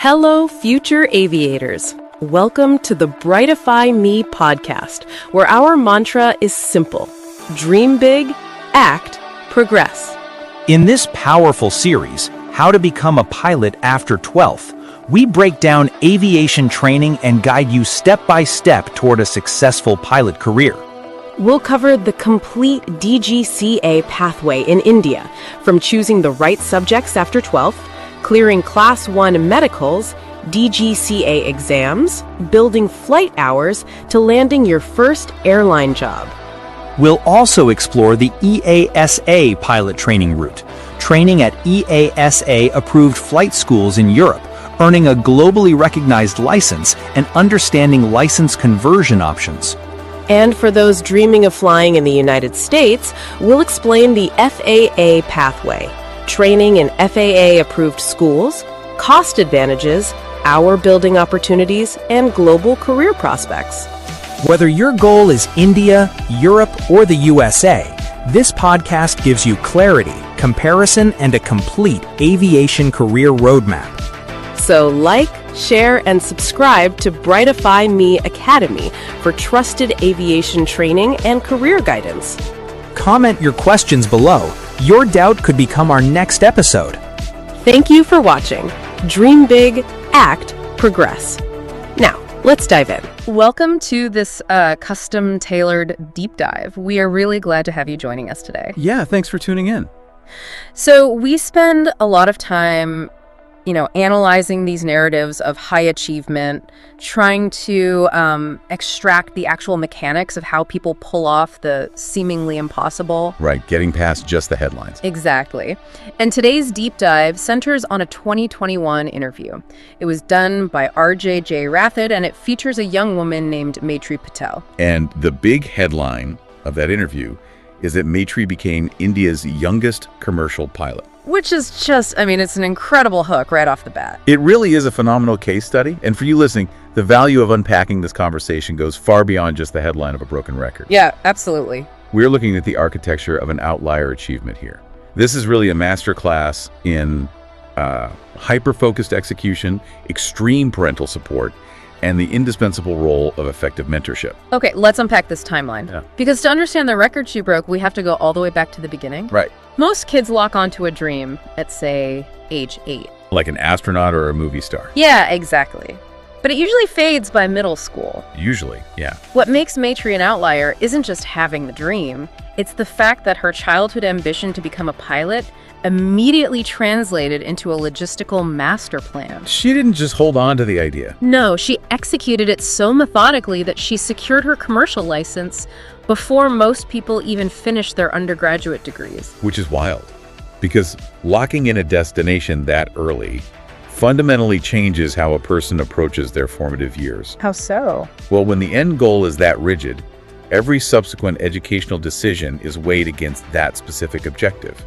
Hello, future aviators. Welcome to the Brightifyme podcast, where our mantra is simple: dream big, act, progress. In this powerful series, How to Become a Pilot After 12th, we break down aviation training and guide you step by step toward a successful pilot career. We'll cover the complete DGCA pathway in India, from choosing the right subjects after 12th, clearing Class 1 medicals, DGCA exams, building flight hours, to landing your first airline job. We'll also explore the EASA pilot training route, training at EASA-approved flight schools in Europe, earning a globally recognized license, and understanding license conversion options. And for those dreaming of flying in the United States, we'll explain the FAA pathway, training in FAA-approved schools, cost advantages, hour building opportunities, and global career prospects. Whether your goal is India, Europe, or the USA, this podcast gives you clarity, comparison, and a complete aviation career roadmap. So like, share, and subscribe to Brightifyme Academy for trusted aviation training and career guidance. Comment your questions below. Your doubt could become our next episode. Thank you for watching. Dream big, act, progress. Now, let's dive in. Welcome to this custom-tailored deep dive. We are really glad to have you joining us today. Yeah, thanks for tuning in. So we spend a lot of time analyzing these narratives of high achievement, trying to extract the actual mechanics of how people pull off the seemingly impossible. Right, getting past just the headlines. Exactly. And today's deep dive centers on a 2021 interview. It was done by R.J. Rathod, and it features a young woman named Maitri Patel. And the big headline of that interview is that Maitri became India's youngest commercial pilot. Which is just, it's an incredible hook right off the bat. It really is a phenomenal case study. And for you listening, the value of unpacking this conversation goes far beyond just the headline of a broken record. Yeah, absolutely. We're looking at the architecture of an outlier achievement here. This is really a masterclass in hyper-focused execution, extreme parental support, and the indispensable role of effective mentorship. Okay, let's unpack this timeline. Yeah. Because to understand the record she broke, we have to go all the way back to the beginning. Right. Most kids lock onto a dream at, say, age 8. Like an astronaut or a movie star. Yeah, exactly. But it usually fades by middle school. Usually, yeah. What makes Maitri an outlier isn't just having the dream, it's the fact that her childhood ambition to become a pilot immediately translated into a logistical master plan. She didn't just hold on to the idea. No, she executed it so methodically that she secured her commercial license before most people even finished their undergraduate degrees. Which is wild, because locking in a destination that early fundamentally changes how a person approaches their formative years. How so? Well, when the end goal is that rigid, every subsequent educational decision is weighed against that specific objective.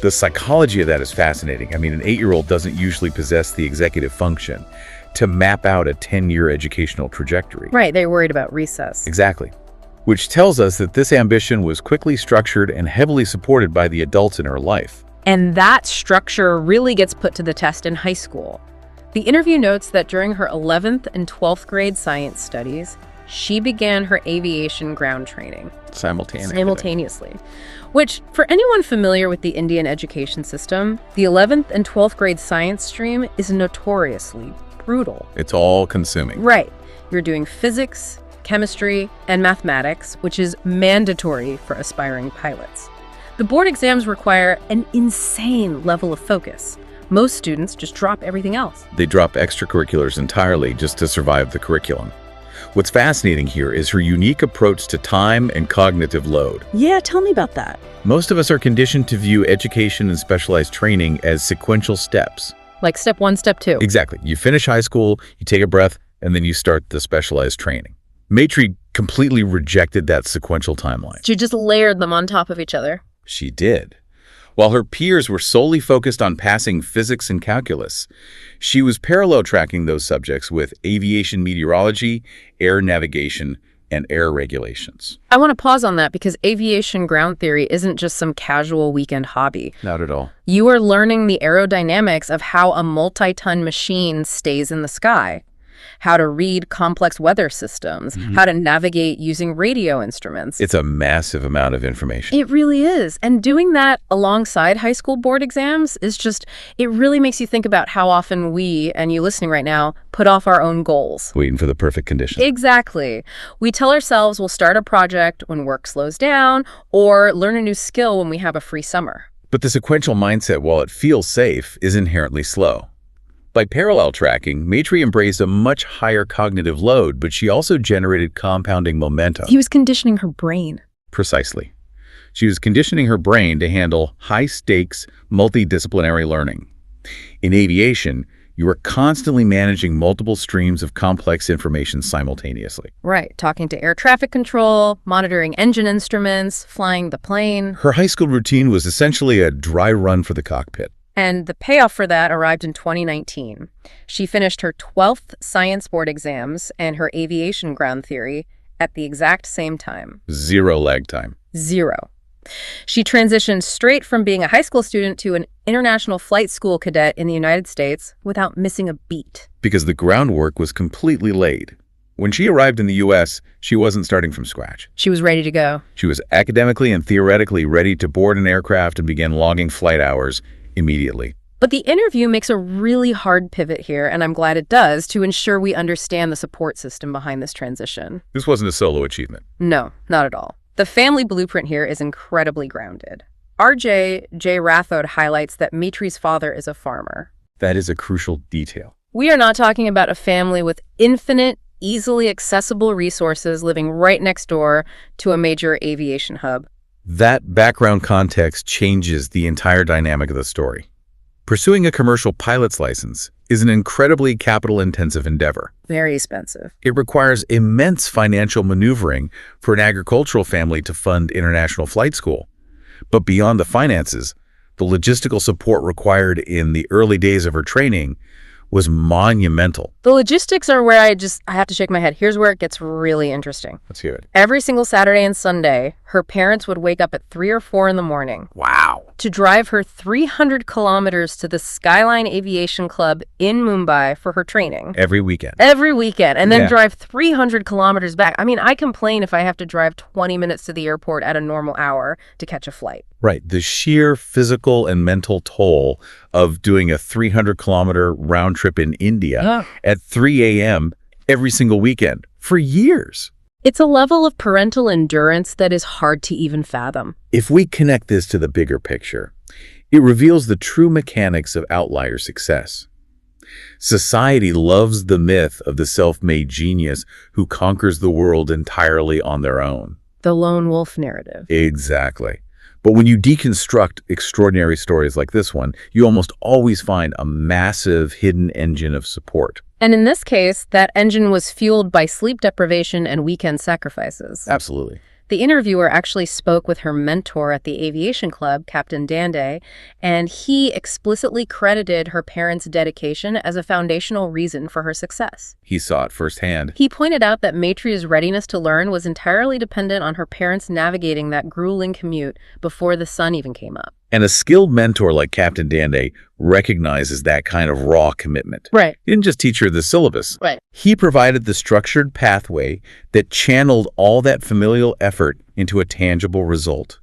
The psychology of that is fascinating. An 8-year-old doesn't usually possess the executive function to map out a 10-year educational trajectory. Right, they're worried about recess. Exactly. Which tells us that this ambition was quickly structured and heavily supported by the adults in her life. And that structure really gets put to the test in high school. The interview notes that during her 11th and 12th grade science studies, she began her aviation ground training. Simultaneously. Which, for anyone familiar with the Indian education system, the 11th and 12th grade science stream is notoriously brutal. It's all-consuming. Right. You're doing physics, chemistry, and mathematics, which is mandatory for aspiring pilots. The board exams require an insane level of focus. Most students just drop everything else. They drop extracurriculars entirely just to survive the curriculum. What's fascinating here is her unique approach to time and cognitive load. Yeah, tell me about that. Most of us are conditioned to view education and specialized training as sequential steps. Like step 1, step 2. Exactly. You finish high school, you take a breath, and then you start the specialized training. Maitri completely rejected that sequential timeline. She just layered them on top of each other. She did. While her peers were solely focused on passing physics and calculus, she was parallel tracking those subjects with aviation meteorology, air navigation, and air regulations. I want to pause on that because aviation ground theory isn't just some casual weekend hobby. Not at all. You are learning the aerodynamics of how a multi-ton machine stays in the sky, how to read complex weather systems, how to navigate using radio instruments. It's a massive amount of information. It really is. And doing that alongside high school board exams is just, it really makes you think about how often we, and you listening right now, put off our own goals. Waiting for the perfect conditions. Exactly. We tell ourselves we'll start a project when work slows down or learn a new skill when we have a free summer. But the sequential mindset, while it feels safe, is inherently slow. By parallel tracking, Maitri embraced a much higher cognitive load, but she also generated compounding momentum. He was conditioning her brain. Precisely. She was conditioning her brain to handle high-stakes, multidisciplinary learning. In aviation, you are constantly managing multiple streams of complex information simultaneously. Right. Talking to air traffic control, monitoring engine instruments, flying the plane. Her high school routine was essentially a dry run for the cockpit. And the payoff for that arrived in 2019. She finished her 12th science board exams and her aviation ground theory at the exact same time. 0 lag time. 0. She transitioned straight from being a high school student to an international flight school cadet in the United States without missing a beat. Because the groundwork was completely laid. When she arrived in the U.S., she wasn't starting from scratch. She was ready to go. She was academically and theoretically ready to board an aircraft and begin logging flight hours immediately. But the interview makes a really hard pivot here, and I'm glad it does, to ensure we understand the support system behind this transition. This wasn't a solo achievement. No, not at all. The family blueprint here is incredibly grounded. RJ J. Rathod highlights that Maitri's father is a farmer. That is a crucial detail. We are not talking about a family with infinite, easily accessible resources living right next door to a major aviation hub. That background context changes the entire dynamic of the story. Pursuing a commercial pilot's license is an incredibly capital-intensive endeavor. Very expensive. It requires immense financial maneuvering for an agricultural family to fund international flight school. But beyond the finances, the logistical support required in the early days of her training was monumental. The logistics are where I have to shake my head. Here's where it gets really interesting. Let's hear it. Every single Saturday and Sunday, her parents would wake up at 3 or 4 in the morning. Wow. To drive her 300 kilometers to the Skyline Aviation Club in Mumbai for her training. Every weekend. Every weekend. And then drive 300 kilometers back. I mean, I complain if I have to drive 20 minutes to the airport at a normal hour to catch a flight. Right. The sheer physical and mental toll of doing a 300-kilometer round trip in India at 3 a.m. every single weekend for years. It's a level of parental endurance that is hard to even fathom. If we connect this to the bigger picture, it reveals the true mechanics of outlier success. Society loves the myth of the self-made genius who conquers the world entirely on their own. The lone wolf narrative. Exactly. But when you deconstruct extraordinary stories like this one, you almost always find a massive hidden engine of support. And in this case, that engine was fueled by sleep deprivation and weekend sacrifices. Absolutely. The interviewer actually spoke with her mentor at the aviation club, Captain Dande, and he explicitly credited her parents' dedication as a foundational reason for her success. He saw it firsthand. He pointed out that Maitri's readiness to learn was entirely dependent on her parents navigating that grueling commute before the sun even came up. And a skilled mentor like Captain Dande recognizes that kind of raw commitment. Right. He didn't just teach her the syllabus. Right. He provided the structured pathway that channeled all that familial effort into a tangible result.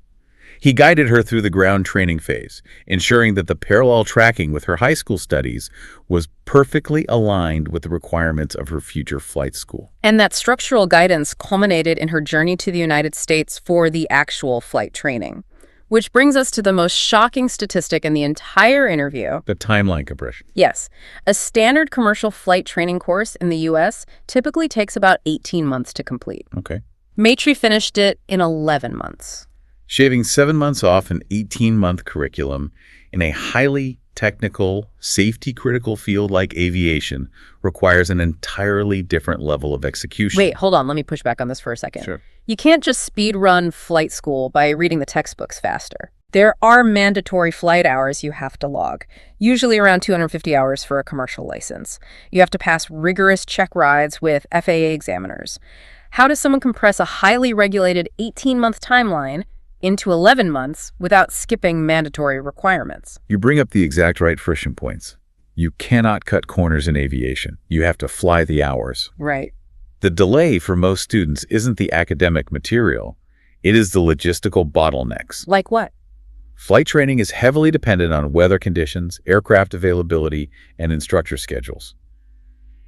He guided her through the ground training phase, ensuring that the parallel tracking with her high school studies was perfectly aligned with the requirements of her future flight school. And that structural guidance culminated in her journey to the United States for the actual flight training. Which brings us to the most shocking statistic in the entire interview. The timeline compression. Yes. A standard commercial flight training course in the U.S. typically takes about 18 months to complete. Okay. Maitri finished it in 11 months. Shaving 7 months off an 18-month curriculum in a highly technical, safety-critical field like aviation requires an entirely different level of execution. Wait, hold on. Let me push back on this for a second. Sure. You can't just speed run flight school by reading the textbooks faster. There are mandatory flight hours you have to log, usually around 250 hours for a commercial license. You have to pass rigorous check rides with FAA examiners. How does someone compress a highly regulated 18-month timeline into 11 months without skipping mandatory requirements? You bring up the exact right friction points. You cannot cut corners in aviation. You have to fly the hours. Right. The delay for most students isn't the academic material. It is the logistical bottlenecks. Like what? Flight training is heavily dependent on weather conditions, aircraft availability, and instructor schedules.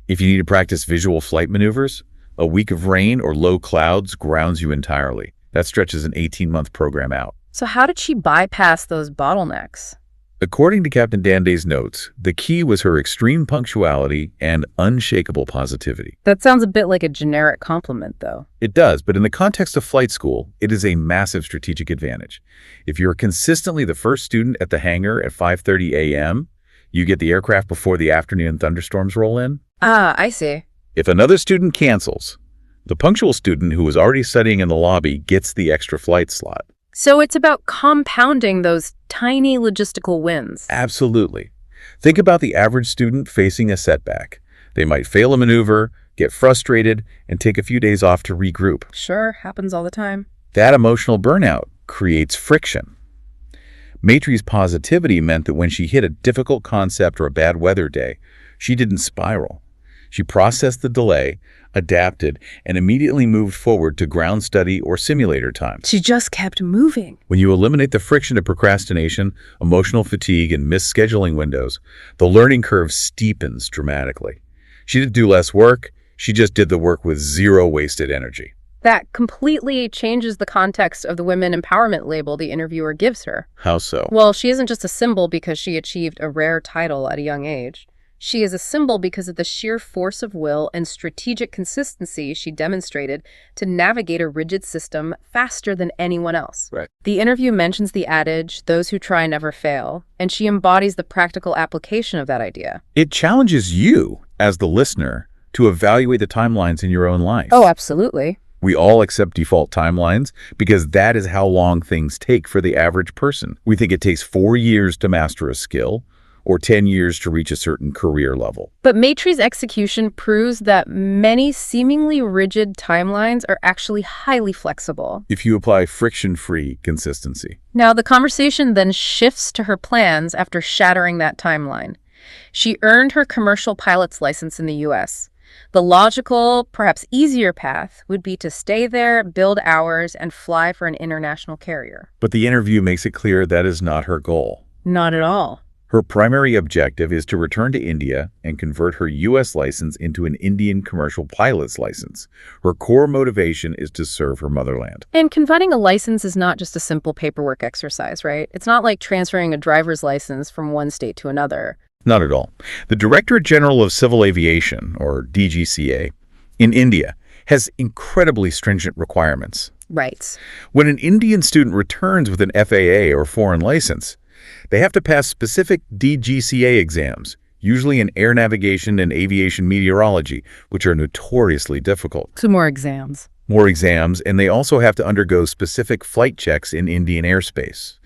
If you need to practice visual flight maneuvers, a week of rain or low clouds grounds you entirely. That stretches an 18-month program out. So how did she bypass those bottlenecks? According to Captain Danday's notes, the key was her extreme punctuality and unshakable positivity. That sounds a bit like a generic compliment, though. It does, but in the context of flight school, it is a massive strategic advantage. If you're consistently the first student at the hangar at 5:30 a.m., you get the aircraft before the afternoon thunderstorms roll in. Ah, I see. If another student cancels, the punctual student who was already studying in the lobby gets the extra flight slot. So it's about compounding those tiny logistical wins. Absolutely. Think about the average student facing a setback. They might fail a maneuver, get frustrated, and take a few days off to regroup. Sure, happens all the time. That emotional burnout creates friction. Maitri's positivity meant that when she hit a difficult concept or a bad weather day, she didn't spiral. She processed the delay, adapted, and immediately moved forward to ground study or simulator time. She just kept moving. When you eliminate the friction of procrastination, emotional fatigue, and missed scheduling windows, the learning curve steepens dramatically. She didn't do less work, she just did the work with zero wasted energy. That completely changes the context of the women empowerment label the interviewer gives her. How so? Well, she isn't just a symbol because she achieved a rare title at a young age. She is a symbol because of the sheer force of will and strategic consistency she demonstrated to navigate a rigid system faster than anyone else. Right. The interview mentions the adage, "Those who try never fail," and she embodies the practical application of that idea. It challenges you, as the listener, to evaluate the timelines in your own life. Oh, absolutely. We all accept default timelines because that is how long things take for the average person. We think it takes 4 years to master a skill, or 10 years to reach a certain career level. But Maitri's execution proves that many seemingly rigid timelines are actually highly flexible. If you apply friction-free consistency. Now, the conversation then shifts to her plans after shattering that timeline. She earned her commercial pilot's license in the U.S. The logical, perhaps easier path would be to stay there, build hours, and fly for an international carrier. But the interview makes it clear that is not her goal. Not at all. Her primary objective is to return to India and convert her U.S. license into an Indian commercial pilot's license. Her core motivation is to serve her motherland. And converting a license is not just a simple paperwork exercise, right? It's not like transferring a driver's license from one state to another. Not at all. The Directorate General of Civil Aviation, or DGCA, in India has incredibly stringent requirements. Right. When an Indian student returns with an FAA or foreign license, they have to pass specific DGCA exams, usually in air navigation and aviation meteorology, which are notoriously difficult. Two more exams. More exams, and they also have to undergo specific flight checks in Indian airspace.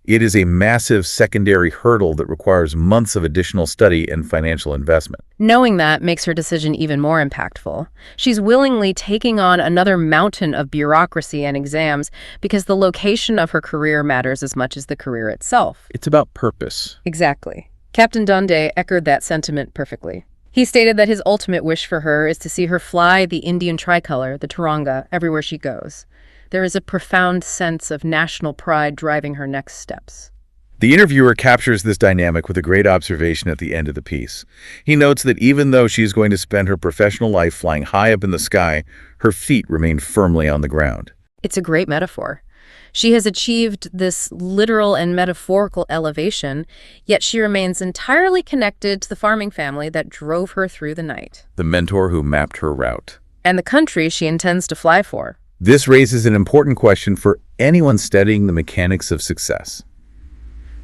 It is a massive secondary hurdle that requires months of additional study and financial investment. Knowing that makes her decision even more impactful. She's willingly taking on another mountain of bureaucracy and exams because the location of her career matters as much as the career itself. It's about purpose. Exactly. Captain Dunday echoed that sentiment perfectly. He stated that his ultimate wish for her is to see her fly the Indian tricolor, the Tiranga, everywhere she goes. There is a profound sense of national pride driving her next steps. The interviewer captures this dynamic with a great observation at the end of the piece. He notes that even though she is going to spend her professional life flying high up in the sky, her feet remain firmly on the ground. It's a great metaphor. She has achieved this literal and metaphorical elevation, yet she remains entirely connected to the farming family that drove her through the night. The mentor who mapped her route. And the country she intends to fly for. This raises an important question for anyone studying the mechanics of success.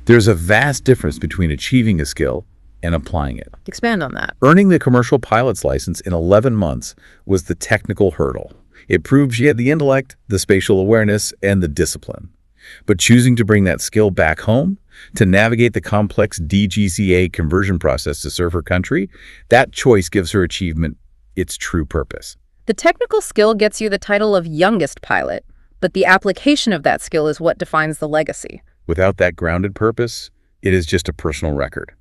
There's a vast difference between achieving a skill and applying it. Expand on that. Earning the commercial pilot's license in 11 months was the technical hurdle. It proved she had the intellect, the spatial awareness, and the discipline. But choosing to bring that skill back home, to navigate the complex DGCA conversion process to serve her country, that choice gives her achievement its true purpose. The technical skill gets you the title of youngest pilot, but the application of that skill is what defines the legacy. Without that grounded purpose, it is just a personal record.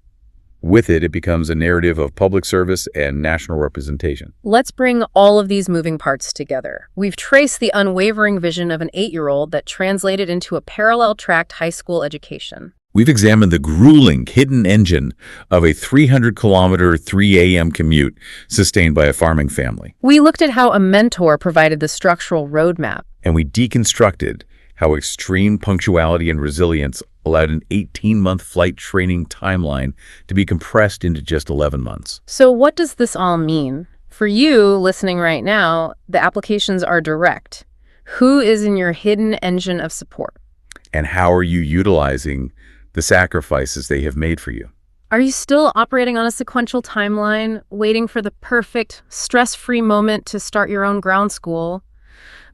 With it, it becomes a narrative of public service and national representation. Let's bring all of these moving parts together. We've traced the unwavering vision of an 8-year-old that translated into a parallel-tracked high school education. We've examined the grueling hidden engine of a 300-kilometer 3 a.m. commute sustained by a farming family. We looked at how a mentor provided the structural roadmap. And we deconstructed how extreme punctuality and resilience allowed an 18-month flight training timeline to be compressed into just 11 months. So what does this all mean? For you, listening right now, the applications are direct. Who is in your hidden engine of support? And how are you utilizing the sacrifices they have made for you? Are you still operating on a sequential timeline, waiting for the perfect, stress-free moment to start your own ground school?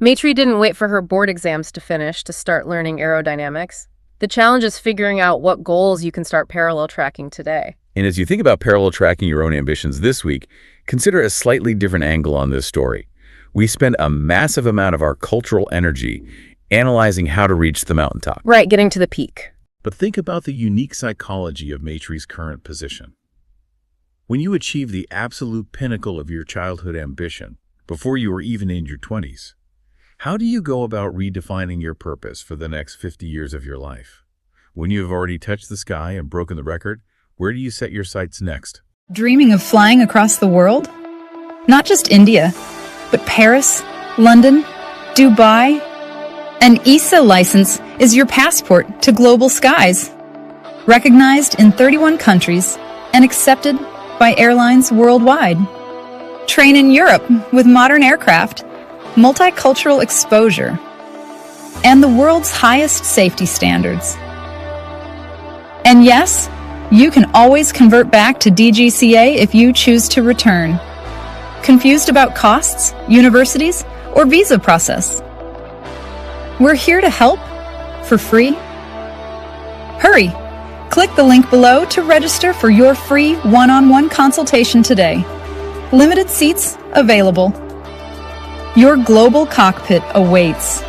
Maitri didn't wait for her board exams to finish to start learning aerodynamics. The challenge is figuring out what goals you can start parallel tracking today. And as you think about parallel tracking your own ambitions this week, consider a slightly different angle on this story. We spend a massive amount of our cultural energy analyzing how to reach the mountaintop. Right, getting to the peak. But think about the unique psychology of Maitri's current position. When you achieve the absolute pinnacle of your childhood ambition, before you were even in your 20s, how do you go about redefining your purpose for the next 50 years of your life? When you have already touched the sky and broken the record, where do you set your sights next? Dreaming of flying across the world? Not just India, but Paris, London, Dubai. An EASA license is your passport to global skies. Recognized in 31 countries and accepted by airlines worldwide. Train in Europe with modern aircraft, multicultural exposure, and the world's highest safety standards. And yes, you can always convert back to DGCA if you choose to return. Confused about costs, universities, or visa process? We're here to help for free. Hurry! Click the link below to register for your free one-on-one consultation today. Limited seats available. Your global cockpit awaits.